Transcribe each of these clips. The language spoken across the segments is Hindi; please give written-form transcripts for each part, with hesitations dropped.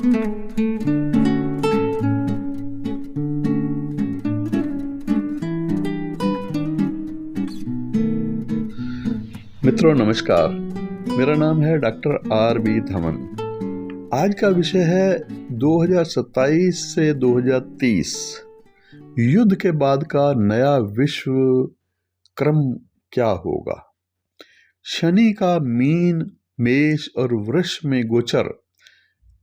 मित्रों नमस्कार, मेरा नाम है डॉक्टर R.B. धमन। आज का विषय है 2027 से 2030 युद्ध के बाद का नया विश्व क्रम क्या होगा। शनि का मीन, मेष और वृष में गोचर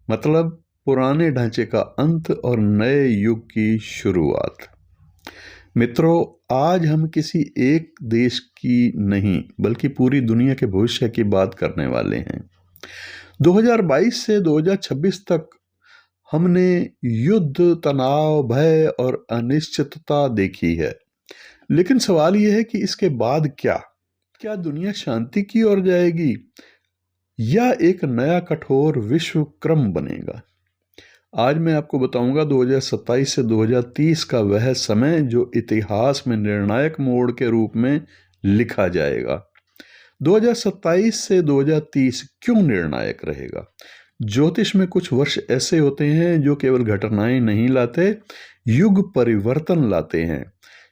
मतलब पुराने ढांचे का अंत और नए युग की शुरुआत। मित्रों, आज हम किसी एक देश की नहीं बल्कि पूरी दुनिया के भविष्य की बात करने वाले हैं। 2022 से 2026 तक हमने युद्ध, तनाव, भय और अनिश्चितता देखी है, लेकिन सवाल यह है कि इसके बाद क्या दुनिया शांति की ओर जाएगी या एक नया कठोर विश्व क्रम बनेगा। आज मैं आपको बताऊंगा 2027 से 2030 का वह समय जो इतिहास में निर्णायक मोड़ के रूप में लिखा जाएगा। 2027 से 2030 क्यों निर्णायक रहेगा। ज्योतिष में कुछ वर्ष ऐसे होते हैं जो केवल घटनाएं नहीं लाते, युग परिवर्तन लाते हैं।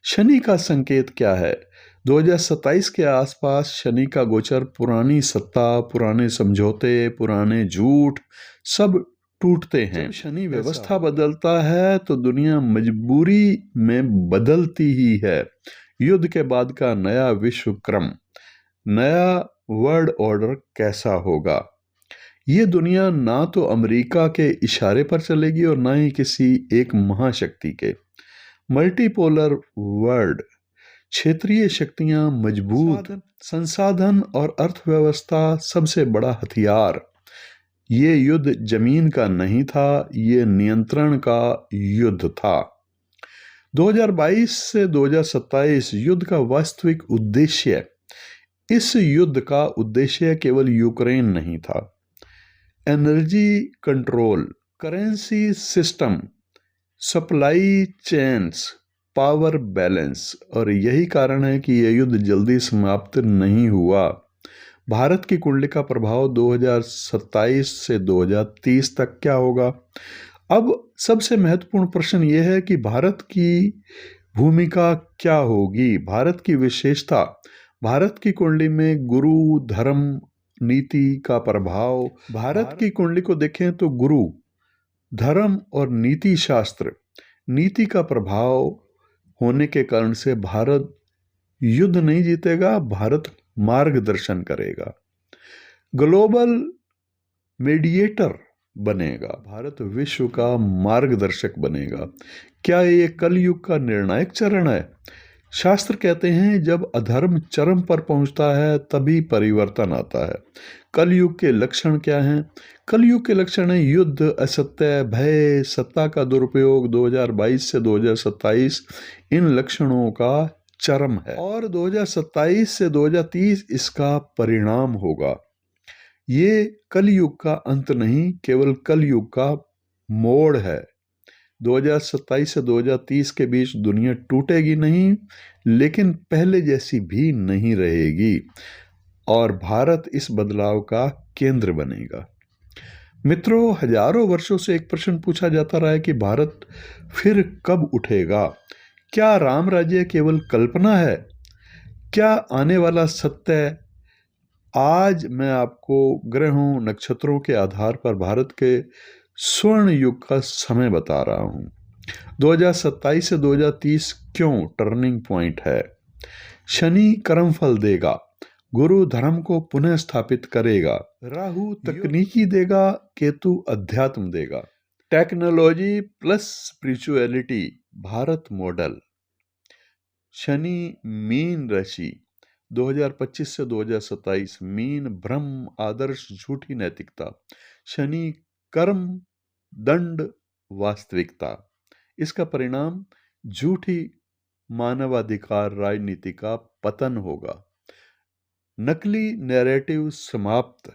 शनि का संकेत क्या है। 2027 के आसपास शनि का गोचर पुरानी सत्ता, पुराने समझौते, पुराने झूठ सब टूटते हैं। जब शनि व्यवस्था बदलता है तो दुनिया मजबूरी में बदलती ही है। युद्ध के बाद का नया विश्व क्रम, नया वर्ल्ड ऑर्डर कैसा होगा। ये दुनिया ना तो अमेरिका के इशारे पर चलेगी और ना ही किसी एक महाशक्ति के। मल्टीपोलर वर्ल्ड, क्षेत्रीय शक्तियां मजबूत, संसाधन और अर्थव्यवस्था सबसे बड़ा हथियार। ये युद्ध जमीन का नहीं था, ये नियंत्रण का युद्ध था। 2022 से 2027 युद्ध का वास्तविक उद्देश्य, इस युद्ध का उद्देश्य केवल यूक्रेन नहीं था। Energy control, currency system, supply chains, power balance, और यही कारण है कि यह युद्ध जल्दी समाप्त नहीं हुआ। भारत की कुंडली का प्रभाव 2027 से 2030 तक क्या होगा। अब सबसे महत्वपूर्ण प्रश्न यह है कि भारत की भूमिका क्या होगी, भारत की विशेषता। भारत की कुंडली में गुरु, धर्म, नीति का प्रभाव। भारत की कुंडली को देखें तो गुरु, धर्म और नीति शास्त्र, नीति का प्रभाव होने के कारण से भारत युद्ध नहीं जीतेगा, भारत मार्गदर्शन करेगा, ग्लोबल मीडिएटर बनेगा, भारत विश्व का मार्गदर्शक बनेगा। क्या ये कलयुग का निर्णायक चरण है। शास्त्र कहते हैं जब अधर्म चरम पर पहुंचता है तभी परिवर्तन आता है। कलयुग के लक्षण क्या हैं। कलयुग के लक्षण है युद्ध, असत्य, भय, सत्ता का दुरुपयोग। 2022 से 2027 इन लक्षणों का चरम है और 2027 से 2030 इसका परिणाम होगा। ये कलयुग का अंत नहीं, केवल कलयुग का मोड़ है। 2027 से 2030 के बीच दुनिया टूटेगी नहीं, लेकिन पहले जैसी भी नहीं रहेगी और भारत इस बदलाव का केंद्र बनेगा। मित्रों, हजारों वर्षों से एक प्रश्न पूछा जाता रहा है कि भारत फिर कब उठेगा। क्या राम राज्य केवल कल्पना है, क्या आने वाला सत्य। आज मैं आपको ग्रहों, नक्षत्रों के आधार पर भारत के स्वर्ण युग का समय बता रहा हूं। 2027 से 2030 क्यों टर्निंग पॉइंट है। शनि कर्मफल देगा, गुरु धर्म को पुनः स्थापित करेगा, राहु तकनीकी देगा, केतु अध्यात्म देगा। Technology plus spirituality, Bharat model. Shani mean राशि 2025 से 2027, मीन ब्रह्म, आदर्श, झूठी नैतिकता। शनि कर्म, दंड, वास्तविकता। इसका परिणाम झूठी मानवाधिकार राजनीति का पतन होगा, नकली नैरेटिव समाप्त,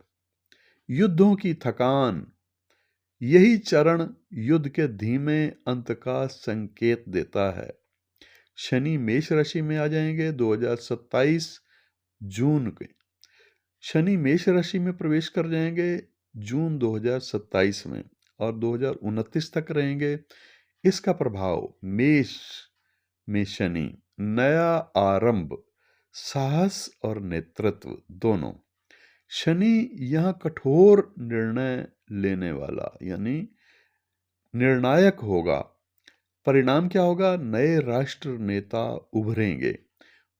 युद्धों की थकान। यही चरण युद्ध के धीमे अंत का संकेत देता है। शनि मेष राशि में आ जाएंगे 2027 जून के। शनि मेष राशि में प्रवेश कर जाएंगे जून 2027 में। और 2029 तक रहेंगे। इसका प्रभाव मेष में शनि, नया आरंभ, साहस और नेतृत्व दोनों। शनि यहां कठोर निर्णय लेने वाला यानी निर्णायक होगा। परिणाम क्या होगा? नए राष्ट्र नेता उभरेंगे,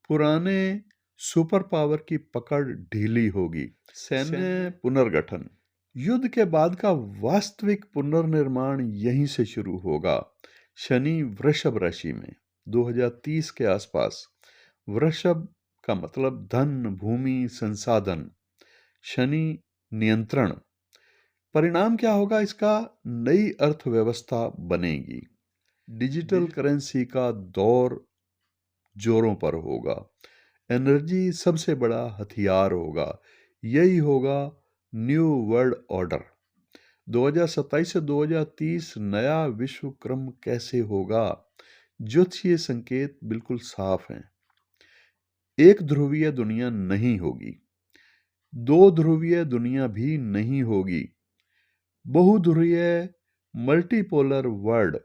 पुराने सुपर पावर की पकड़ ढीली होगी, सैन्य पुनर्गठन, युद्ध के बाद का वास्तविक पुनर्निर्माण यहीं से शुरू होगा। शनि वृषभ राशि में 2030 के आसपास। वृषभ का मतलब धन, भूमि, संसाधन। शनि नियंत्रण। परिणाम क्या होगा इसका? नई अर्थव्यवस्था बनेगी, डिजिटल करेंसी का दौर जोरों पर होगा, एनर्जी सबसे बड़ा हथियार होगा। यही होगा न्यू वर्ल्ड ऑर्डर। 2027 से 2030 नया विश्व क्रम कैसे होगा? ज्योतिषीय संकेत बिल्कुल साफ हैं। एक ध्रुवीय दुनिया नहीं होगी, दो ध्रुवीय दुनिया भी नहीं होगी, बहुध्रुवीय मल्टीपोलर वर्ल्ड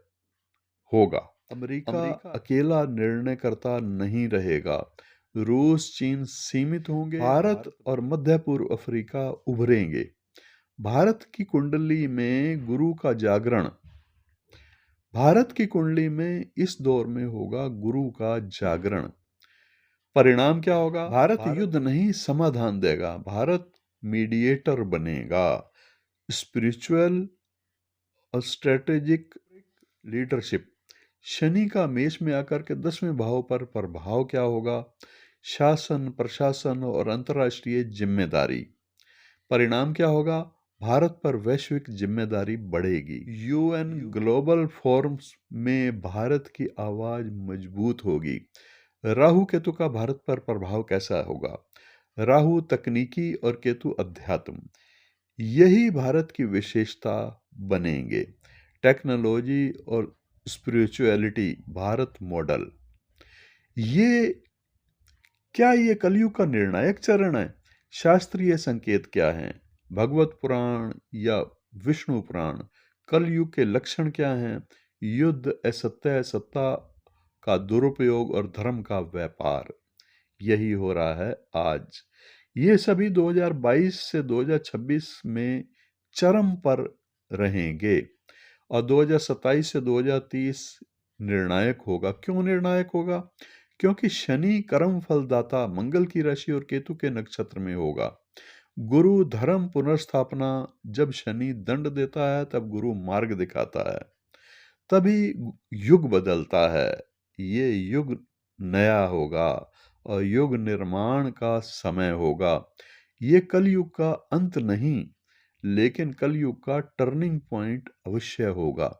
होगा। अमेरिका अकेला निर्णयकर्ता नहीं रहेगा, रूस, चीन सीमित होंगे, भारत और मध्य पूर्व अफ्रीका उभरेंगे। भारत की कुंडली में गुरु का जागरण। भारत की कुंडली में इस दौर में होगा गुरु का जागरण। परिणाम क्या होगा? भारत युद्ध नहीं समाधान देगा, भारत मीडिएटर बनेगा। स्पिरिचुअल और स्ट्रेटेजिक लीडरशिप। शनि का मेष में आकर के 10वें भाव पर प्रभाव क्या होगा? शासन, प्रशासन और अंतर्राष्ट्रीय जिम्मेदारी। परिणाम क्या होगा? भारत पर वैश्विक जिम्मेदारी बढ़ेगी। यूएन ग्लोबल फोरम्स में भारत की आवाज मजबूत होगी। राहु केतु का भारत पर प्रभाव कैसा होगा? राहु तकनीकी और केतु अध्यात्म। यही भारत की विशेषता बनेंगे। टेक्नोलॉजी और स्पिरिचुअलिटी भारत मॉडल। ये कलयुग का निर्णायक चरण है? शास्त्रीय संकेत क्या हैं? भगवत पुराण या विष्णु पुराण। कलयुग के लक्षण क्या हैं? युद्ध, असत्य, सत्ता का दुरुपयोग और धर्म का व्यापार। यही हो रहा है आज। ये सभी 2022 से 2026 में चरम पर रहेंगे और 2027 से 2030 निर्णायक होगा। क्यों निर्णायक होगा? क्योंकि शनि कर्म फलदाता मंगल की राशि और केतु के नक्षत्र में होगा। गुरु धर्म पुनर्स्थापना। जब शनि दंड देता है तब गुरु मार्ग दिखाता है, तभी युग बदलता है। ये युग नया होगा और युग निर्माण का समय होगा। ये कलयुग का अंत नहीं, लेकिन कलयुग का टर्निंग पॉइंट अवश्य होगा।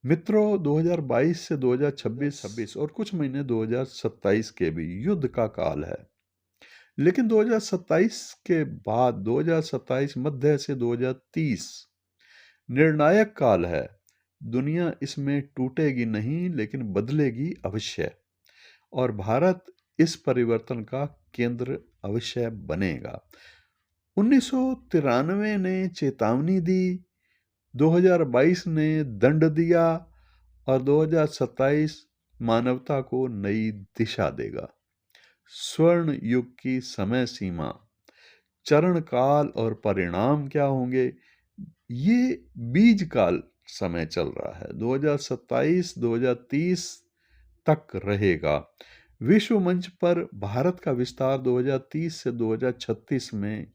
मित्रों, 2022 से 2026 और कुछ महीने 2027 के भी युद्ध का काल है। लेकिन 2027 के बाद 2027 मध्य से 2030 निर्णायक काल है। दुनिया इसमें टूटेगी नहीं, लेकिन बदलेगी अवश्य, और भारत इस परिवर्तन का केंद्र अवश्य बनेगा। 1993 ने चेतावनी दी, 2022 ने दंड दिया और 2027 मानवता को नई दिशा देगा। स्वर्ण युग की समय सीमा, चरण काल और परिणाम क्या होंगे? ये बीज काल समय चल रहा है, 2027-2030 तक रहेगा। विश्व मंच पर भारत का विस्तार 2030 से 2036 में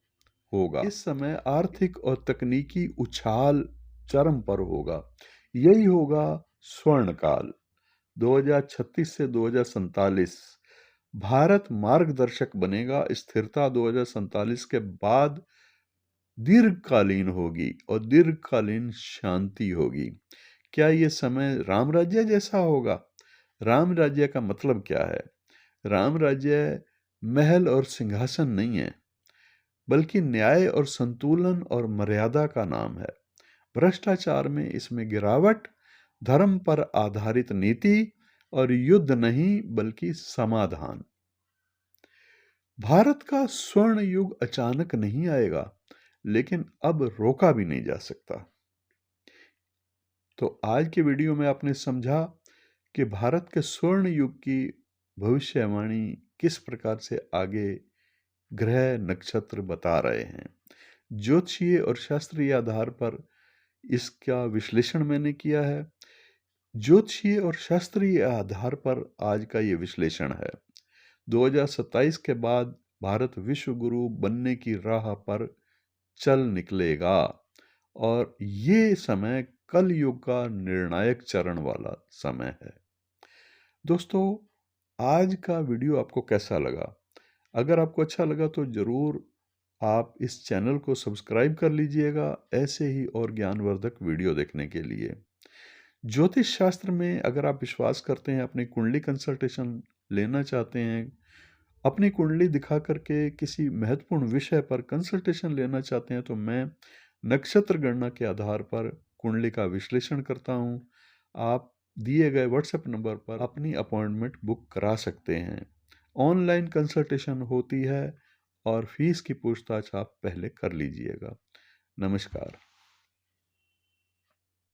होगा। इस समय आर्थिक और तकनीकी उछाल चरम पर होगा। यही होगा स्वर्ण काल। 2036 से 2047 भारत मार्गदर्शक बनेगा। स्थिरता 2047 के बाद दीर्घकालीन होगी और दीर्घकालीन शांति होगी। क्या ये समय राम राज्य जैसा होगा? राम राज्य का मतलब क्या है? राम राज्य महल और सिंहासन नहीं है, बल्कि न्याय और संतुलन और मर्यादा का नाम है। भ्रष्टाचार में इसमें गिरावट, धर्म पर आधारित नीति और युद्ध नहीं बल्कि समाधान। भारत का स्वर्ण युग अचानक नहीं आएगा, लेकिन अब रोका भी नहीं जा सकता। तो आज के वीडियो में आपने समझा कि भारत के स्वर्ण युग की भविष्यवाणी किस प्रकार से आगे ग्रह नक्षत्र बता रहे हैं। ज्योतिषीय और शास्त्रीय आधार पर इसका विश्लेषण मैंने किया है। ज्योतिषीय और शास्त्रीय आधार पर आज का ये विश्लेषण है। 2027 के बाद भारत विश्व गुरु बनने की राह पर चल निकलेगा और ये समय कल युग का निर्णायक चरण वाला समय है। दोस्तों, आज का वीडियो आपको कैसा लगा? अगर आपको अच्छा लगा तो ज़रूर आप इस चैनल को सब्सक्राइब कर लीजिएगा ऐसे ही और ज्ञानवर्धक वीडियो देखने के लिए। ज्योतिष शास्त्र में अगर आप विश्वास करते हैं, अपनी कुंडली कंसल्टेशन लेना चाहते हैं, अपनी कुंडली दिखा करके किसी महत्वपूर्ण विषय पर कंसल्टेशन लेना चाहते हैं, तो मैं नक्षत्र गणना के आधार पर कुंडली का विश्लेषण करता हूं। आप दिए गए व्हाट्सएप नंबर पर अपनी अपॉइंटमेंट बुक करा सकते हैं। ऑनलाइन कंसल्टेशन होती है और फीस की पूछताछ आप पहले कर लीजिएगा। नमस्कार।